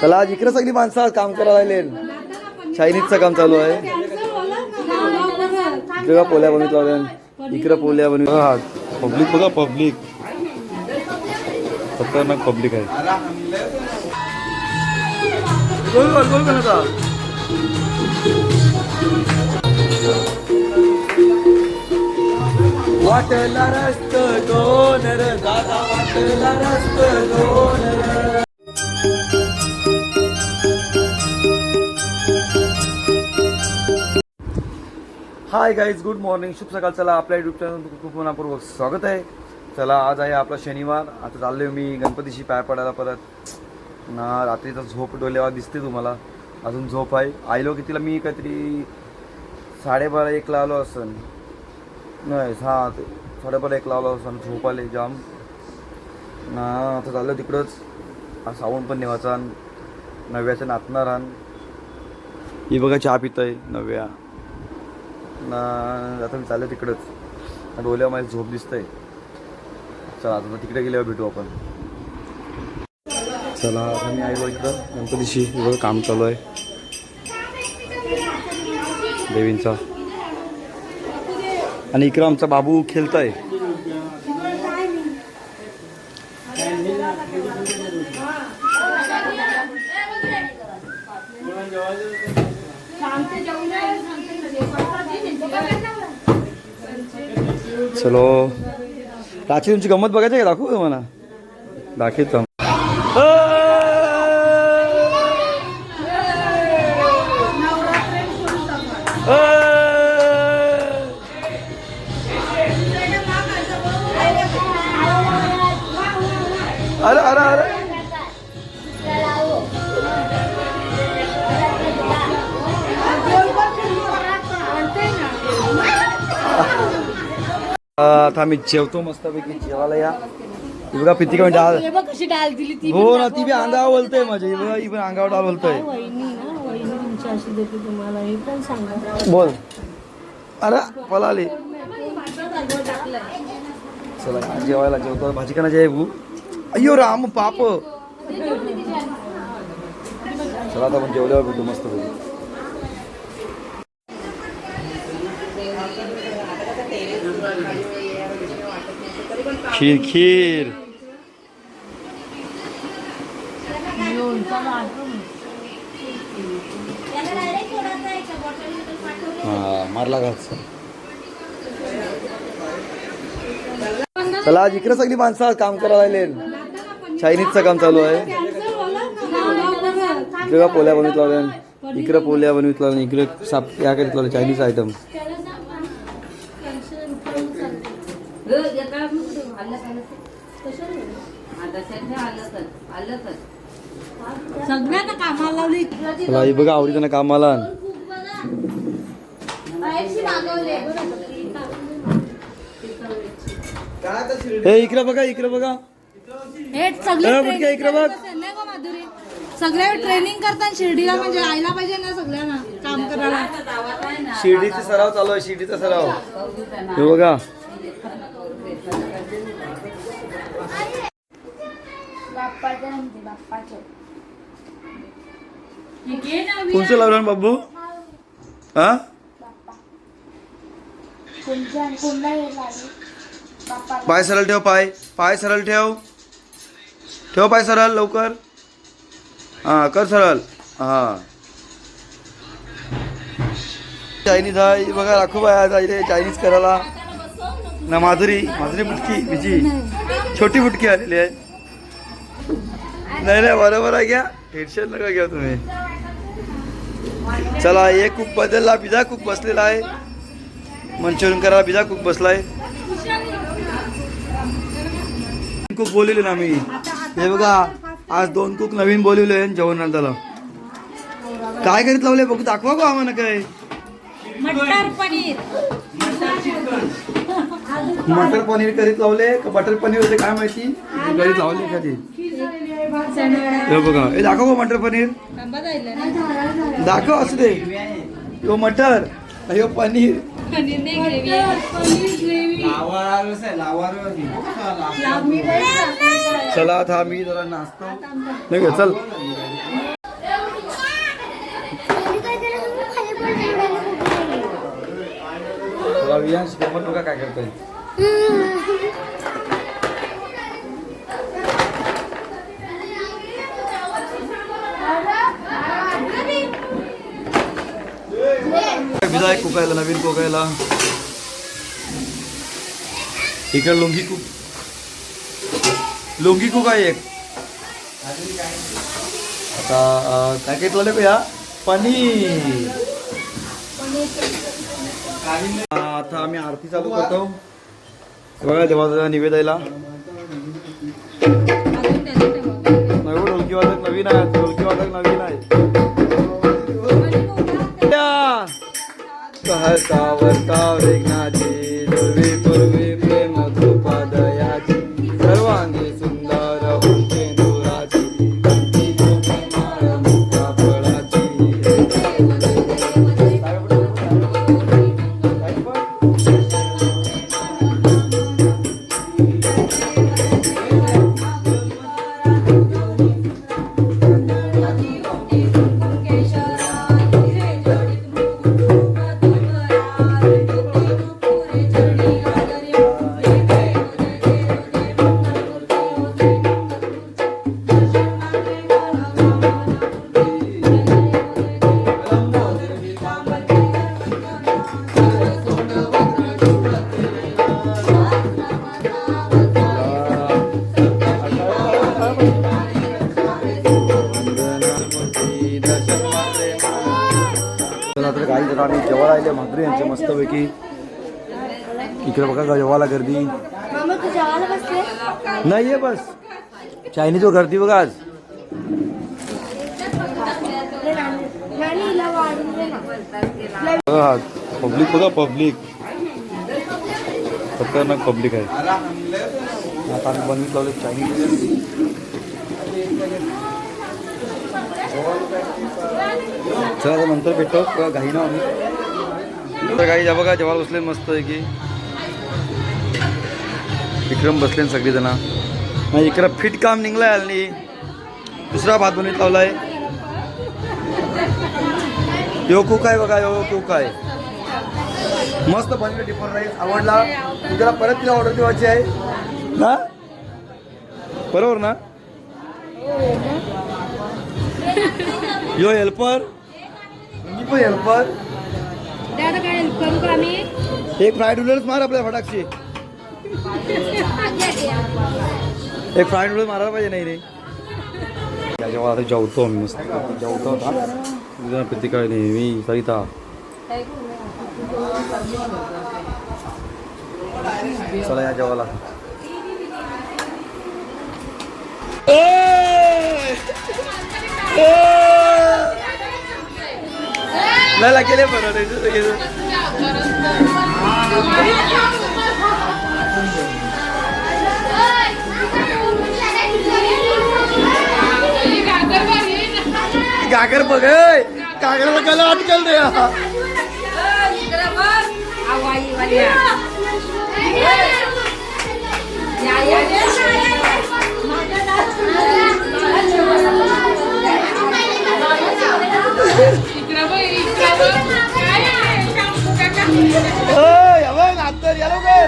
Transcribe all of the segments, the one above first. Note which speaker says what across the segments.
Speaker 1: चला आज इकडे सगळी माणसं आज काम करायला लागले. चायनीजचं काम चालू आहे. इकडे पोल्या बनवत लावल्या, इकडे पोल्या बनवत. हा पब्लिक बघा, पब्लिक खतरनाक पब्लिक आहे. गोल गोल गोल बनवता. वाटला रस्त दोन रे दादा, वाटला रस्त दोन रे. हाय गाईज, गुड मॉर्निंग, शुभ सकाळ. चला आपल्या यूट्यूब चॅनल खूप मनापूर्वक स्वागत आहे. चला आज आहे आपला शनिवार. आता चाललोय मी गणपतीशी पाय पडायला परत ना. रात्रीचा झोप डोल्यावर दिसते तुम्हाला, अजून झोप आहे. आयलो कितीला मी, काहीतरी 12:30-1ला आलो असन, नाही 12:30-1ला आलो असन. झोप आले जाम ना. आता चाललो तिकडंच. सावून पण नेवाचा, नव्याच्या नाचणार आण. ही बघा चहा पित आहे नव्या ना. आता मी चाललो तिकडंच, डोल्यावर माझी झोप दिसतंय. चला आता तिकडे गेल्यावर भेटू आपण. चला आता मी आलो इकडं गणपतीशी. बघा काम चालू आहे देवींचा. आणि इकडं आमचा बाबू खेळतोय. चलो रात्री तुमची गंमत बघायची का? दाखवू तुम्हाला, दाखवतो. अरे अरे अरे आता आम्ही जेवतो मस्तपैकी. जेवायला या. ही बघा पिती का डाळ दिली. हो ना, ती बी अंगावर बोलतोय माझ्या. ही बघा, ही पण अंगावर डाळ बोलतोय. बोल. अरे पळाले. चला जेवायला जेवतो. भाजी का नाही भू. अय्यो राम पाप. चला आता आपण जेवल्यावर भेटू मस्तपैकी. खीर खीर मारला घास. चला आज इकडे सगळी माणसं काम करायला लागले. चायनीजचं काम चालू आहे. इकडे पोल्या बनवत लावल्या, इकडे पोल्या बनवत लावल्या, इकडे साप या करीत लावल्या चायनीज आयटम. चला ही बघा आवडीचं कामाला. हे इकडे बघा, इकडे बघा, इकडे बघ.
Speaker 2: सगळे ट्रेनिंग करतात शिर्डीला, म्हणजे आयला पाहिजे ना सगळ्यांना काम करायला.
Speaker 1: शिर्डीचा सराव चालू आहे, शिर्डीचा सराव. हे बघा कोणचं लावलं बाबू? हा पाय सरळ ठेव, पाय पाय सरळ ठेव, ठेव पाय सरळ लवकर. हा कर सरळ. हा चायनीज आहे बघा. राखू बाय जायले चायनीज करायला ना. माधुरी बुटकी बिजी छोटी बुटकी आलेली आहे. नाही नाही बरोबर आहे, घ्या टेन्शन नका घ्या तुम्ही. चला एक कुक बदलला, बिजा कुक बसलेला आहे. मंचुरियन करायला बिजा कुक बसलाय. कुक बोलवले ना मी. हे बघा आज 2 कुक नवीन बोलवले जेवण रांधायला. काय करीत लावले बघू, दाखवा गो आम्हाला. काय
Speaker 2: मटर पनीर,
Speaker 1: मटर पनीर करीत लावले का बटर पनीर होते काय माहिती. करीत लावले कधी. हे बघा, हे दाखव गो मटर पनीर. दाखव असू दे. यो मटर, यो पनीर. चला आता मी जरा नाचतो. नाही चल. प्रियांश गंमत बघा काय करतोय. विधायक कोकायला नवीन कोकायला इकडे लोंगी कुक आहे एक. आता काय काय तुला या पनीर. आता आम्ही आरती चालू करतो बघा देवाचा निवेदायला. नवीन ढोलकी वादक नवीन आहे. ढोलकी वादक नवीन आहे. कहता वर्ता वेगनाची दुर्वी पूर्वी प्रेम कृपा दयाची सर्वांगी सुंदर उंचे दुराची कंठी गोपी माळ मुक्ता फळाची. काही जर आम्ही जेव्हा राहिले म्हात्रे यांचे मस्तपैकी. इकडे बघा जेव्हाला गर्दी नाही आहे. बस चायनीजवर गर्दी बघा आज. पब्लिक बघा पब्लिक खतरनाक पब्लिक आहे. आता आम्ही बनवीत लावले चायनीज. चला तर नंतर भेटतो घाई ना आम्ही. तर काही बघा जेव्हा बसले मस्त आहे की विक्रम बसले सगळीजण. नाही इकडं फिट काम निघलाय आणि दुसरा भात बनवीत लावलाय. यो कुक आहे बघा. यो कुक आहे मस्त बनवले. डिफरंट राईस आवडला. तुझ्याला परत तिला ऑर्डर देवायची आहे ना. बरोबर ना. यो हेल्पर मी पण हेल्पर. एक फ्राईड नूडल्स मार आपल्या फटाकशी. एक फ्राईड नूडल्स मारायला पाहिजे नाही रे. जेव्हा आता जेवतो आम्ही मस्त जेवतो होता प्रतिकाळ नाही मी सरिता. चला या जेवायला. नाही केले बरोबर. गागर बघ गागर बघायला अटकल रे. अंतर या लवकर.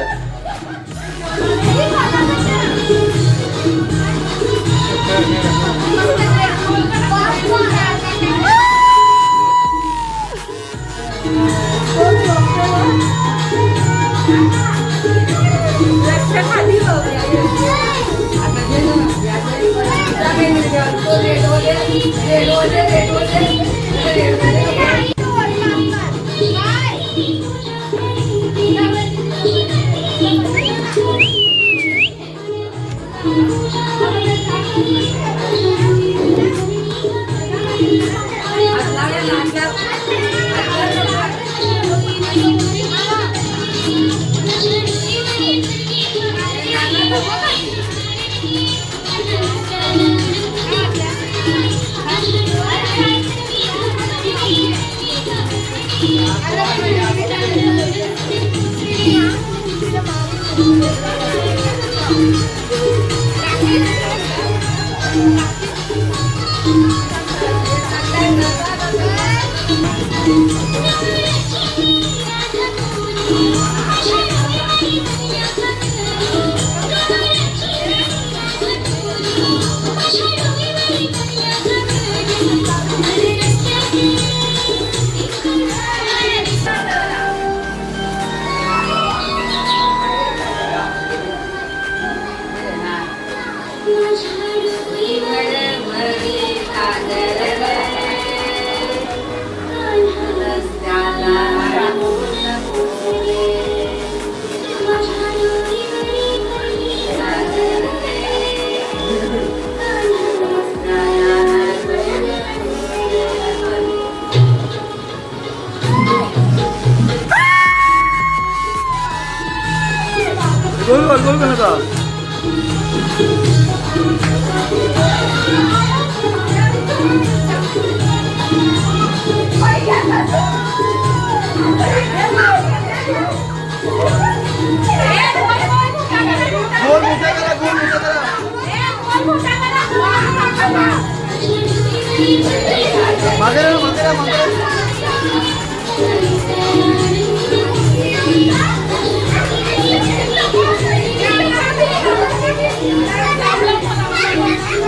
Speaker 1: मागे रे, मागे रे, मागे रे.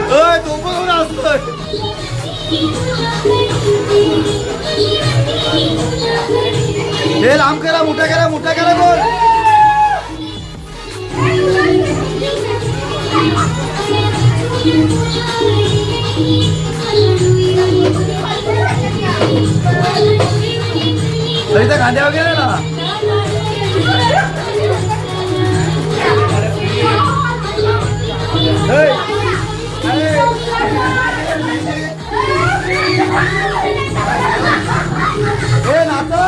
Speaker 1: ओय, तो पण कोण असतोय? हे लांब करा, मोठा करा बोल. सरिता कांदे वगैरे ना. हे नाता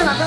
Speaker 1: नाता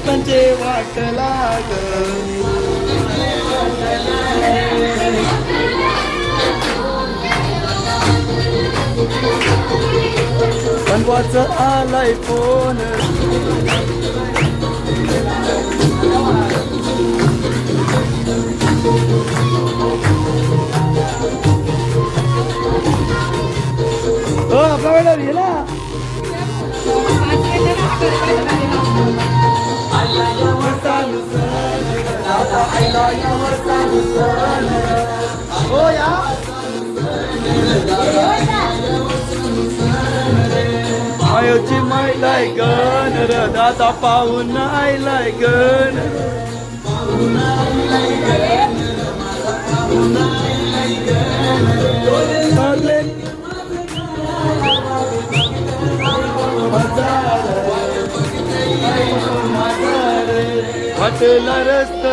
Speaker 1: त्यांचे वाट लाग बनवाच आलाय फोन आपला वेळा गेला हो या आयोची मायलाय गण र दादा पाहून आयलाय गण वाटला रस्त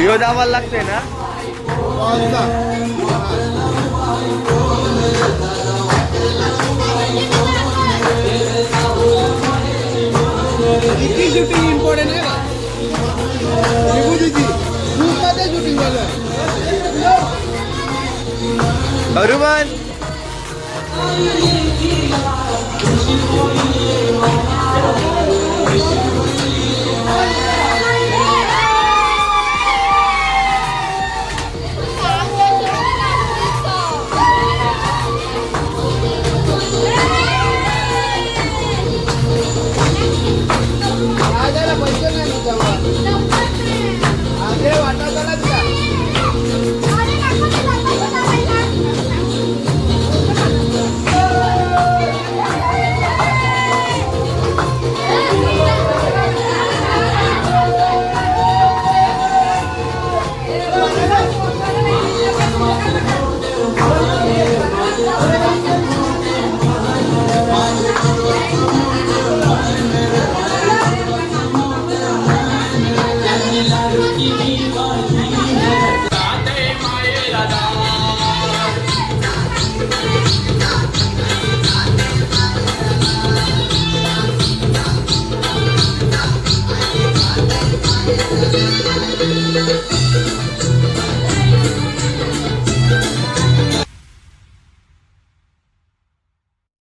Speaker 1: यो दाबायला लागते ना.
Speaker 3: किती शूटिंग इम्पॉर्टंट आहे का ग्रुपमध्ये शूटिंग झालं
Speaker 1: हनुमान
Speaker 3: आजाला पैसे नाही जमा आगे वाटा झाला तुला